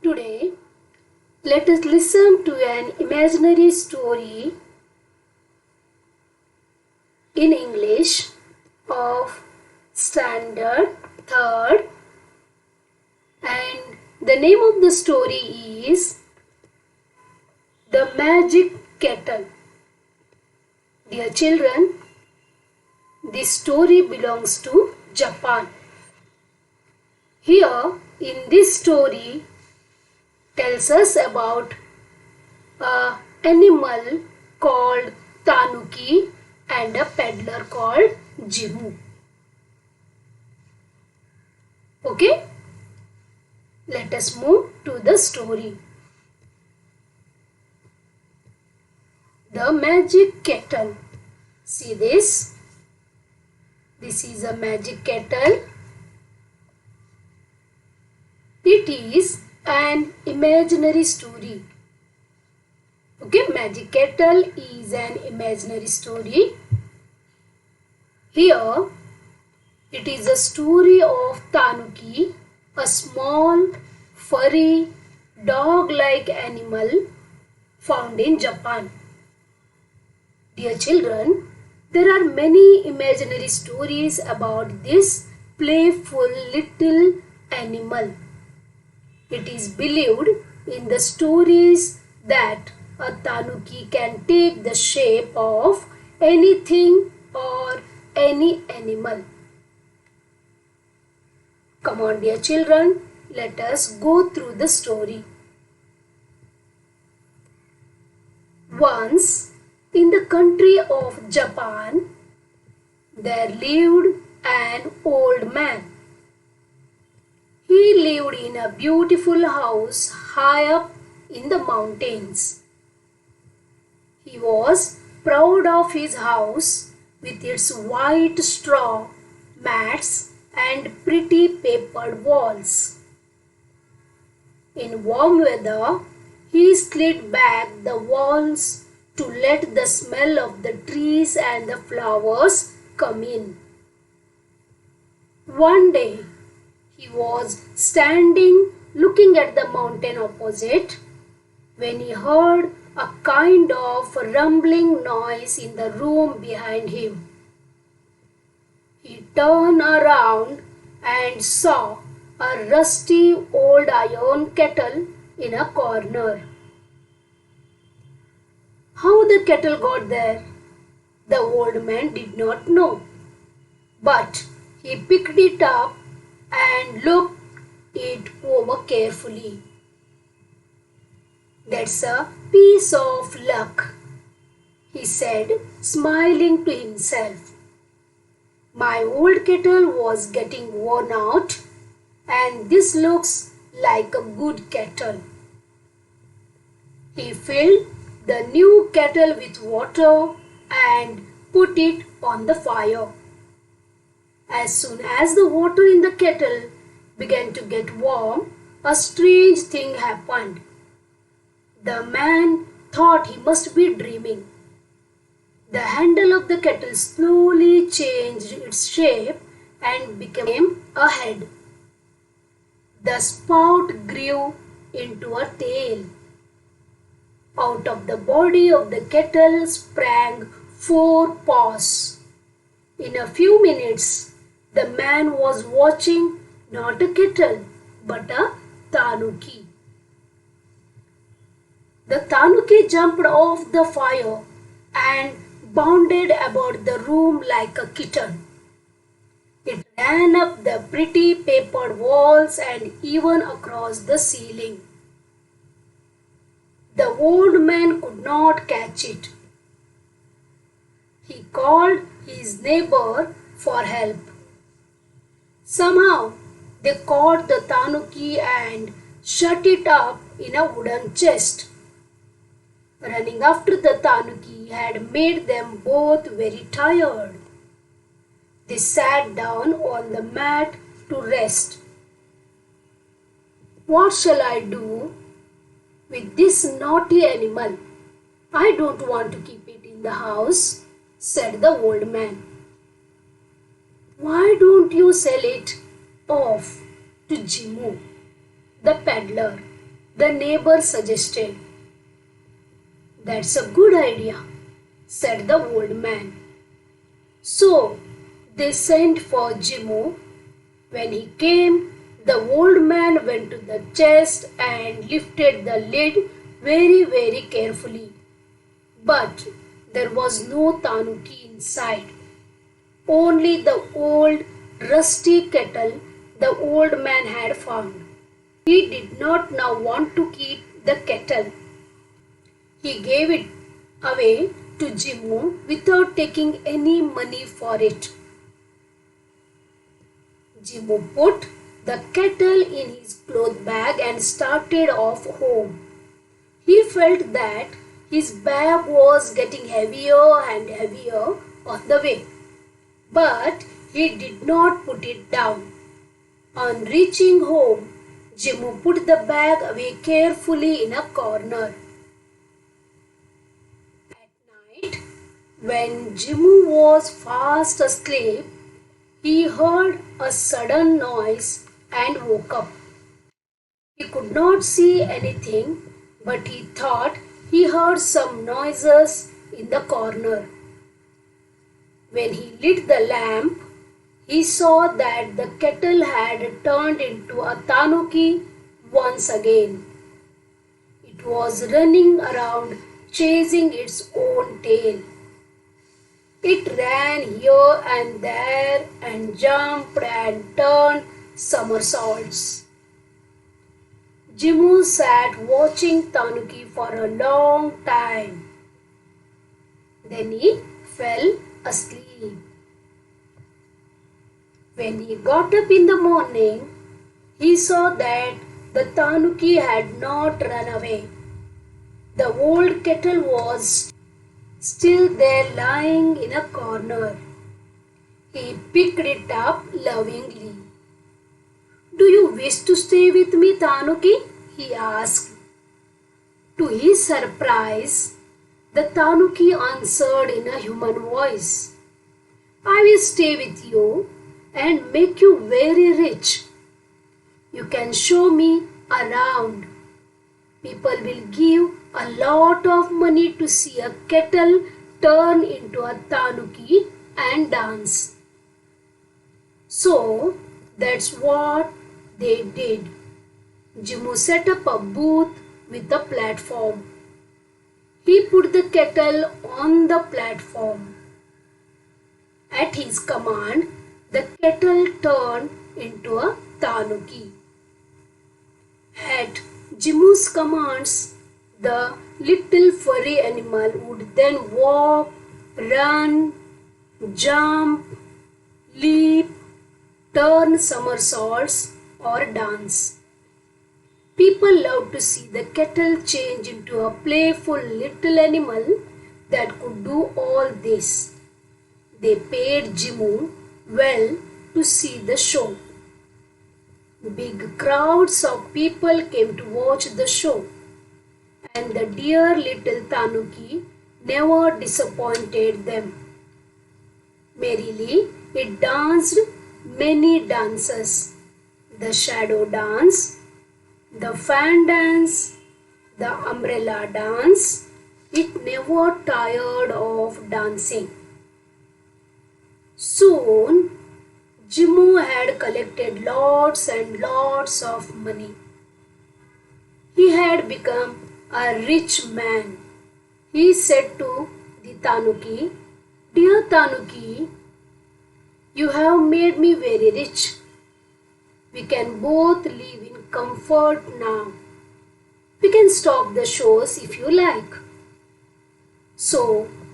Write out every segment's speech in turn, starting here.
Today, let us listen to an imaginary story in English of Standard 3rd, and the name of the story is The Magic Kettle. Dear children, this story belongs to Japan. Here in this story tells us about an animal called Tanuki and a peddler called Jimu. Okay, let us move to the story. The Magic Kettle. See this? This is a magic kettle. It is an imaginary story. Okay, Magic Kettle is an imaginary story. Here, it is a story of Tanuki, a small, furry, dog-like animal found in Japan. Dear children, there are many imaginary stories about this playful little animal. It is believed in the stories that a tanuki can take the shape of anything or any animal. Come on, dear children, let us go through the story. Once, in the country of Japan, there lived an old man. He lived in a beautiful house high up in the mountains. He was proud of his house with its white straw mats and pretty papered walls. In warm weather, he slid back the walls to let the smell of the trees and the flowers come in. One day, he was standing looking at the mountain opposite when he heard a kind of rumbling noise in the room behind him. He turned around and saw a rusty old iron kettle in a corner. How the kettle got there, the old man did not know, but he picked it up and looked it over carefully. "That's a piece of luck," he said, smiling to himself. "My old kettle was getting worn out, and this looks like a good kettle." He filled the new kettle with water and put it on the fire. As soon as the water in the kettle began to get warm, a strange thing happened. The man thought he must be dreaming. The handle of the kettle slowly changed its shape and became a head. The spout grew into a tail. Out of the body of the kettle sprang 4 paws. In a few minutes, the man was watching not a kettle but a tanuki. The tanuki jumped off the fire and bounded about the room like a kitten. It ran up the pretty papered walls and even across the ceiling. The old man could not catch it. He called his neighbor for help. Somehow they caught the tanuki and shut it up in a wooden chest. Running after the tanuki had made them both very tired. They sat down on the mat to rest. "What shall I do with this naughty animal? I don't want to keep it in the house," said the old man. "Why don't you sell it off to Jimu, the peddler?" The neighbor suggested. "That's a good idea," said the old man. So they sent for Jimmo. When he came, the old man went to the chest and lifted the lid very carefully. But there was no tanuki inside. Only the old rusty kettle the old man had found. He did not now want to keep the kettle. He gave it away to Jimmo without taking any money for it. Jimmo put the kettle in his cloth bag and started off home. He felt that his bag was getting heavier and heavier on the way, but he did not put it down. On reaching home, Jimmo put the bag away carefully in a corner. At night, when Jimmo was fast asleep, he heard a sudden noise and woke up. He could not see anything, but he thought he heard some noises in the corner. When he lit the lamp, he saw that the kettle had turned into a tanuki once again. It was running around chasing its own tail. It ran here and there and jumped and turned somersaults. Jimmo sat watching Tanuki for a long time. Then he fell asleep. When he got up in the morning, he saw that the Tanuki had not run away. The old kettle was still there lying in a corner. He picked it up lovingly. "Do you wish to stay with me, Tanuki?" he asked. To his surprise, the Tanuki answered in a human voice, "I will stay with you and make you very rich. You can show me around. People will give a lot of money to see a kettle turn into a tanuki and dance." So that's what they did. Jimmo set up a booth with a platform. He put the kettle on the platform. At his command, the kettle turned into a tanuki. At Jimmo's commands, the little furry animal would then walk, run, jump, leap, turn somersaults or dance. People loved to see the kettle change into a playful little animal that could do all this. They paid Jimmo well to see the show. Big crowds of people came to watch the show, and the dear little tanuki never disappointed them. Merrily, it danced many dances: the shadow dance, the fan dance, the umbrella dance. It never tired of dancing. Soon, Jimmo had collected lots and lots of money. He had become a rich man. He said to the tanuki, "Dear tanuki, you have made me very rich. We can both live in comfort now. We can stop the shows if you like." So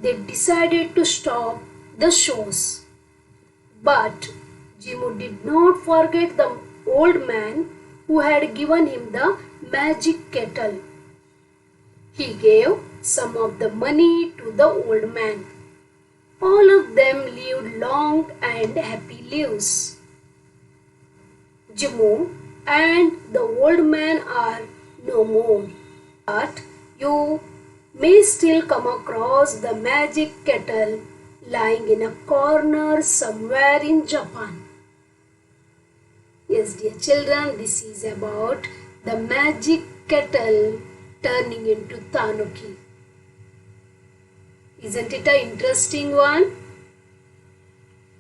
they decided to stop the shows. But Jimmo did not forget the old man who had given him the magic kettle. He gave some of the money to the old man. All of them lived long and happy lives. Jimmo and the old man are no more, but you may still come across the magic kettle lying in a corner somewhere in Japan. Yes, dear children, this is about the magic kettle turning into tanuki. Isn't it an interesting one?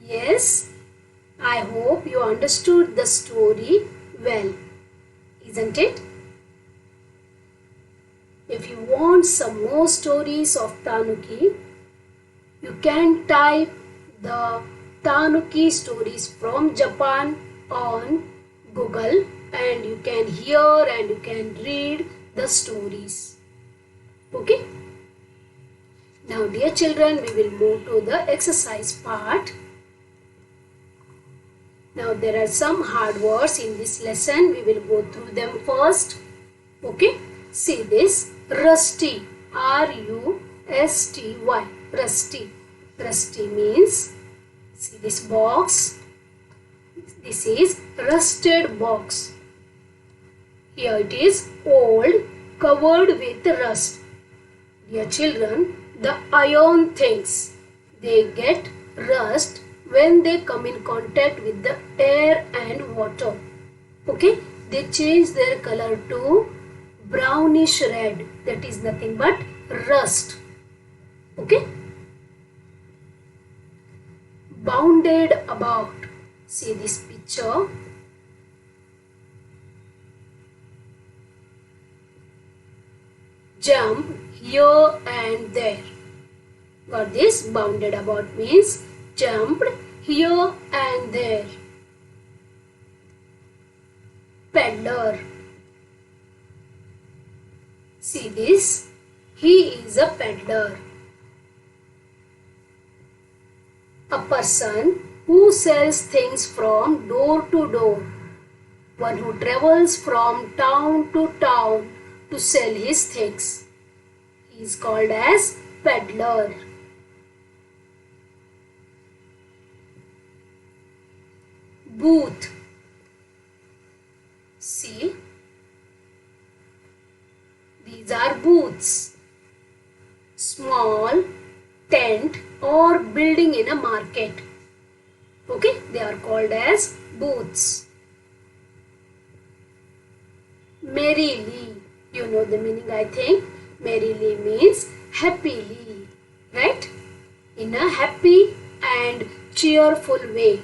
Yes, I hope you understood the story well, isn't it? If you want some more stories of tanuki, you can type the tanuki stories from Japan on Google and you can hear and you can read the stories. Okay? Now dear children, we will move to the exercise part. Now there are some hard words in this lesson. We will go through them first. Okay? See this. Rusty. R-U-S-T-Y. Rusty. Rusty means, see this box. This is rusted box. Here it is old, covered with rust. Dear children, the iron things, they get rust when they come in contact with the air and water. Okay, they change their color to brownish red. That is nothing but rust. Okay, bounded about. See this picture. Jump here and there. Got this? Bounded about means jumped here and there. Peddler. See this? He is a peddler. A person who sells things from door to door. One who travels from town to town to sell his things. He is called as peddler. Booth. See, these are booths. Small tent or building in a market. Okay, they are called as booths. Merrily. You know the meaning, I think. Merrily means happily, right? In a happy and cheerful way.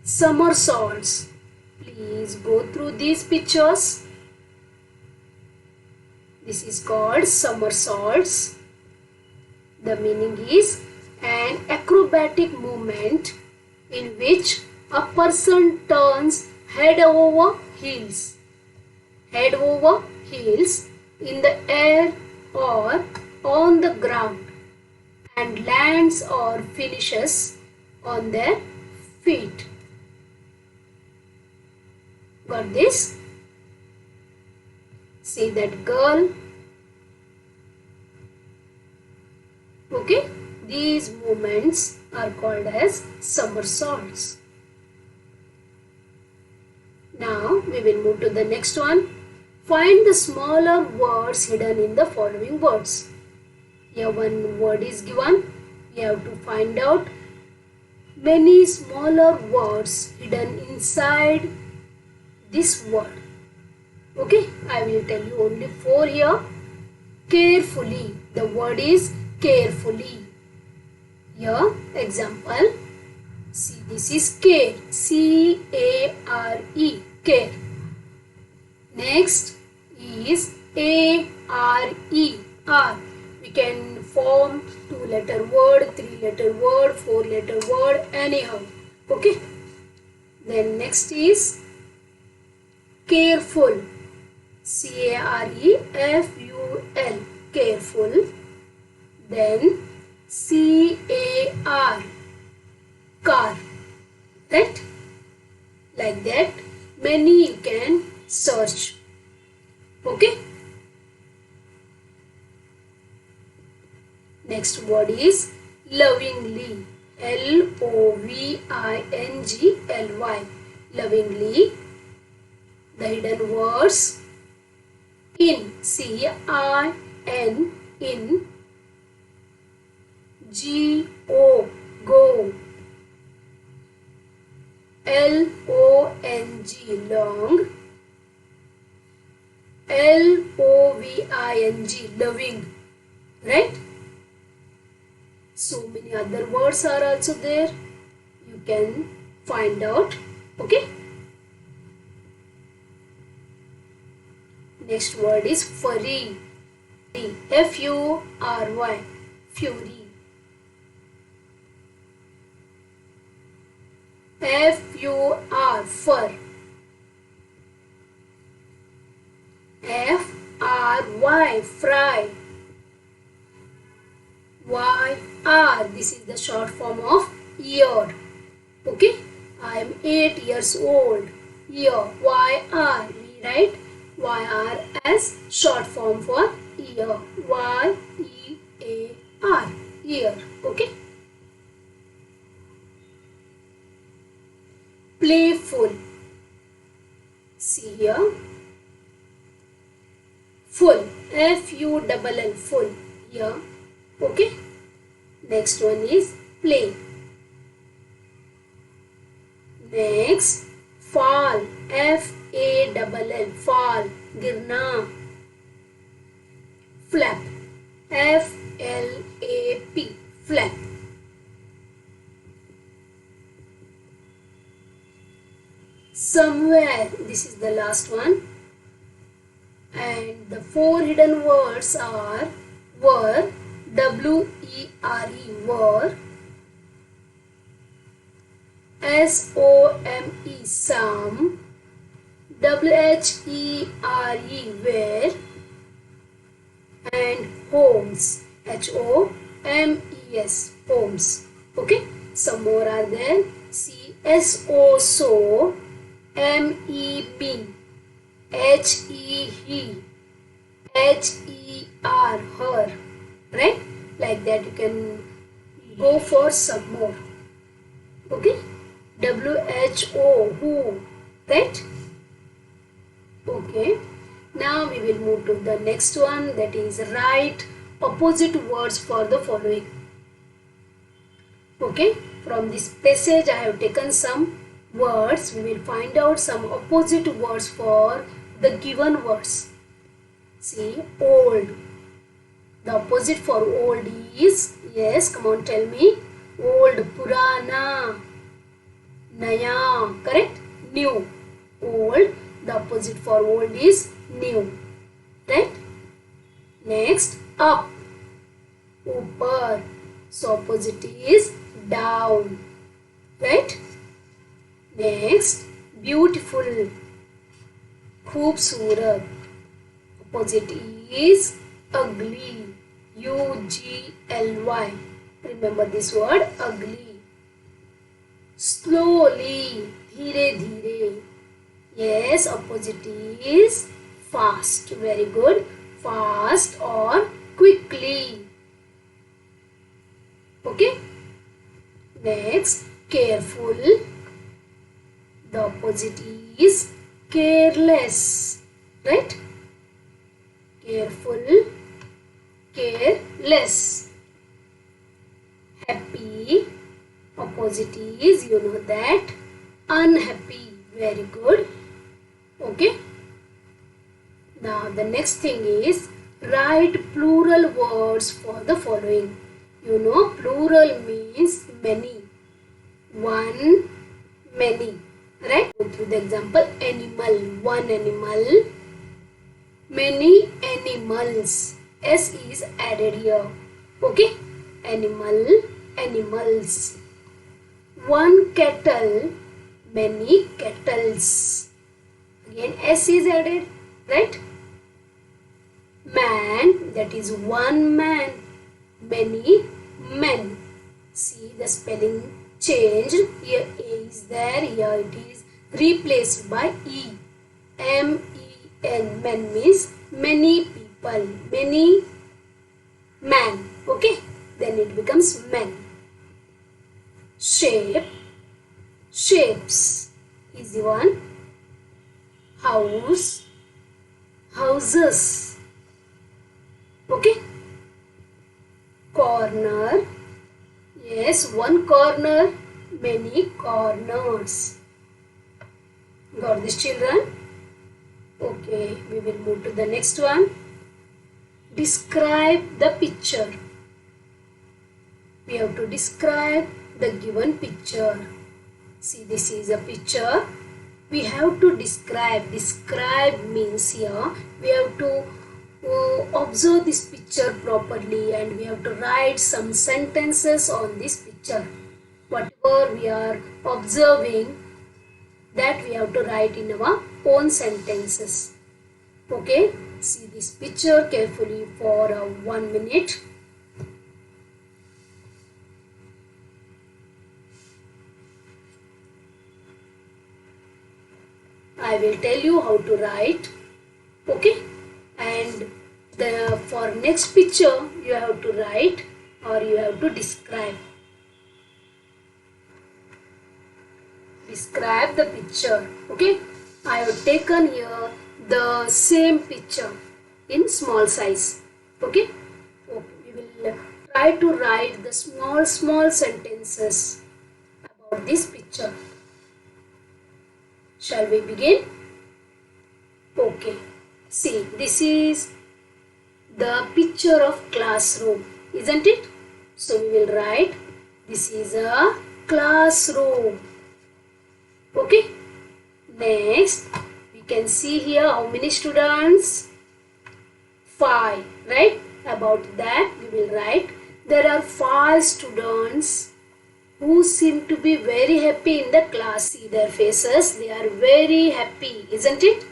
Somersaults. Please go through these pictures. This is called somersaults. The meaning is an acrobatic movement in which a person turns head over heels in the air or on the ground and lands or finishes on their feet. Got this? See that girl? Okay, these movements are called as somersaults. Now we will move to the next one. Find the smaller words hidden in the following words. Here one word is given. You have to find out many smaller words hidden inside this word. Okay, I will tell you only 4 here. Carefully. The word is carefully. Here, example. See, this is care. C-A-R-E. Care. Next is A-R-E. R. We can form 2-letter word, 3-letter word, 4-letter word, anyhow. Okay. Then next is careful. C-A-R-E-F-U-L. Careful. Then C-A-R. Car. Right? Like that. Many you can search. Okay. Next word is lovingly. L-O-V-I-N-G-L-Y. Lovingly. The hidden words in. C-I-N. In. G-O. Go. L-O-N-G. Long. L-O-V-I-N-G, loving, right? So many other words are also there. You can find out. Okay. Next word is furry. F-U-R-Y, fury. F-U-R, fur. F-R-Y, fry. Y-R, this is the short form of year. Okay, I am 8 years old. Year, Y-R, we write Y-R as short form for year. Y-E-A-R, year. Okay. Playful. See here. Full. F-U-L-L, full. Here. Okay. Next one is play. Next, fall. F-A-L-L, fall. Girna. Flap. F-L-A-P, flap. Somewhere, this is the last one. And the 4 hidden words are were, W-E-R-E, were, S-O-M-E, some, W-H-E-R-E, where, and homes, H-O-M-E-S, homes. Okay, some more are there. C-S-O, so, M-E-B, H-E-He, H-E-R, her, right? Like that you can go for some more. Okay, W-H-O, who, right? Okay, now we will move to the next one, that is write opposite words for the following. Okay, from this passage I have taken some words. We will find out some opposite words for the given words. See, old. The opposite for old is, yes, come on, tell me. Old, purana. Naya, correct? New. Old. The opposite for old is new. Right? Next, up. Upar. So opposite is down. Right? Next, beautiful. Khoobsurat. Opposite is ugly. U-G-L-Y. Remember this word, ugly. Slowly. Dheere dheere. Yes, opposite is fast. Very good. Fast or quickly. Okay. Next, careful. The opposite is careless. Right? Careful. Careless. Happy. Opposite is, you know that, unhappy. Very good. Okay. Now the next thing is write plural words for the following. You know, plural means many. One, many. Right? Go through the example. Animal, one animal. Many animals. S is added here. Okay? Animal, animals. One kettle, many kettles. Again S is added, right? Man, that is one man, many men. See the spelling changed. Here A is there, here it is replaced by E. M-E-N, men means many people, many man. Okay, then it becomes men. Shape, shapes, easy one. House, houses. Okay. Corner, yes, one corner, many corners. Got this, children? Okay, we will move to the next one. Describe the picture. We have to describe the given picture. See, this is a picture. We have to describe. Describe means here we have to observe this picture properly, and we have to write some sentences on this picture. Whatever we are observing, that we have to write in our own sentences. Okay, see this picture carefully for 1 minute. I will tell you how to write. Okay, and for next picture you have to write or you have to describe. Describe the picture. Okay, I have taken here the same picture in small size. Okay, we will try to write the small sentences about this picture. Shall we begin? Okay, see, this is the picture of classroom, isn't it? So we will write, this is a classroom. Okay, next we can see here how many students? 5, right? About that we will write, there are 5 students who seem to be very happy in the class. See their faces, they are very happy, isn't it?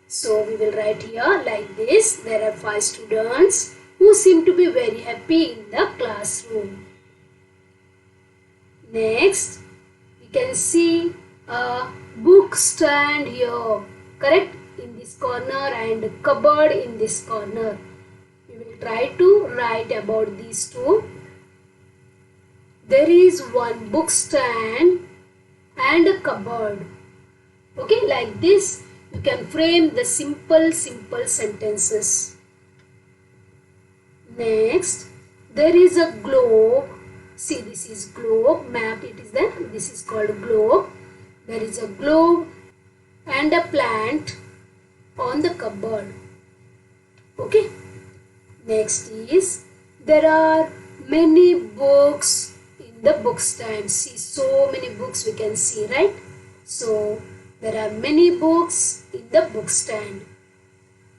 So we will write here like this, there are 5 students who seem to be very happy in the classroom. Next, we can see a book stand here, correct? In this corner and cupboard in this corner. We will try to write about these two. There is one book stand and a cupboard. Okay, like this you can frame the simple sentences. Next, there is a globe. See, this is globe, map it is there. This is called globe. There is a globe and a plant on the cupboard. Okay. Next is, there are many books in the book stand. See, so many books we can see, right? So there are many books in the book stand.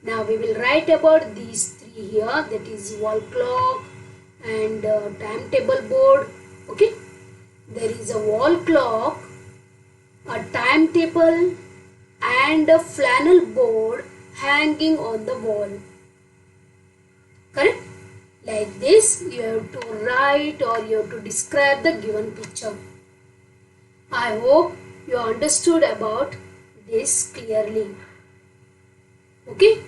Now we will write about these 3 here, that is wall clock and timetable board. Okay, there is a wall clock, a timetable and a flannel board hanging on the wall. Correct? Like this you have to write or you have to describe the given picture. I hope you understood about this clearly. Okay?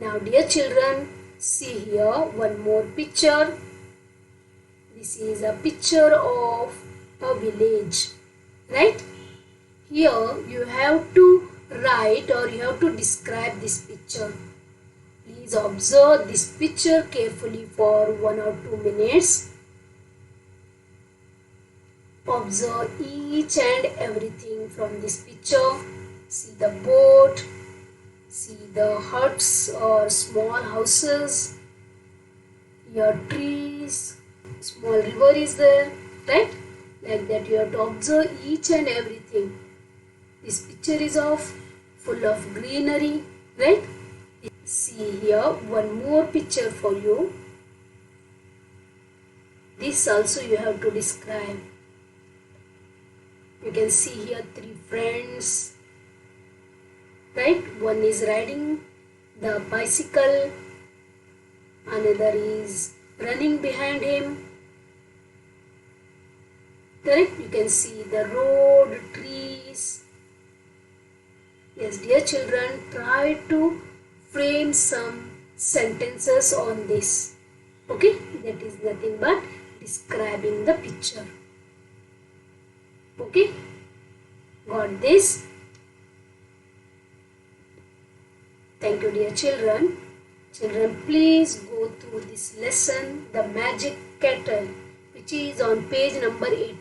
Now dear children, see here one more picture. This is a picture of a village, right? Here you have to write or you have to describe this picture. Please observe this picture carefully for 1 or 2 minutes. Observe each and everything from this picture. See the boat, see the huts or small houses, here trees, small river is there, right? Like that you have to observe each and everything. This picture is full of greenery, right? See here one more picture for you. This also you have to describe. You can see here 3 friends, right? One is riding the bicycle, another is running behind him. Correct? You can see the road, trees. Yes, dear children, try to frame some sentences on this. Okay, that is nothing but describing the picture. Okay, got this? Thank you, dear children. Children, please go through this lesson, the Magic Kettle, which is on page number 85.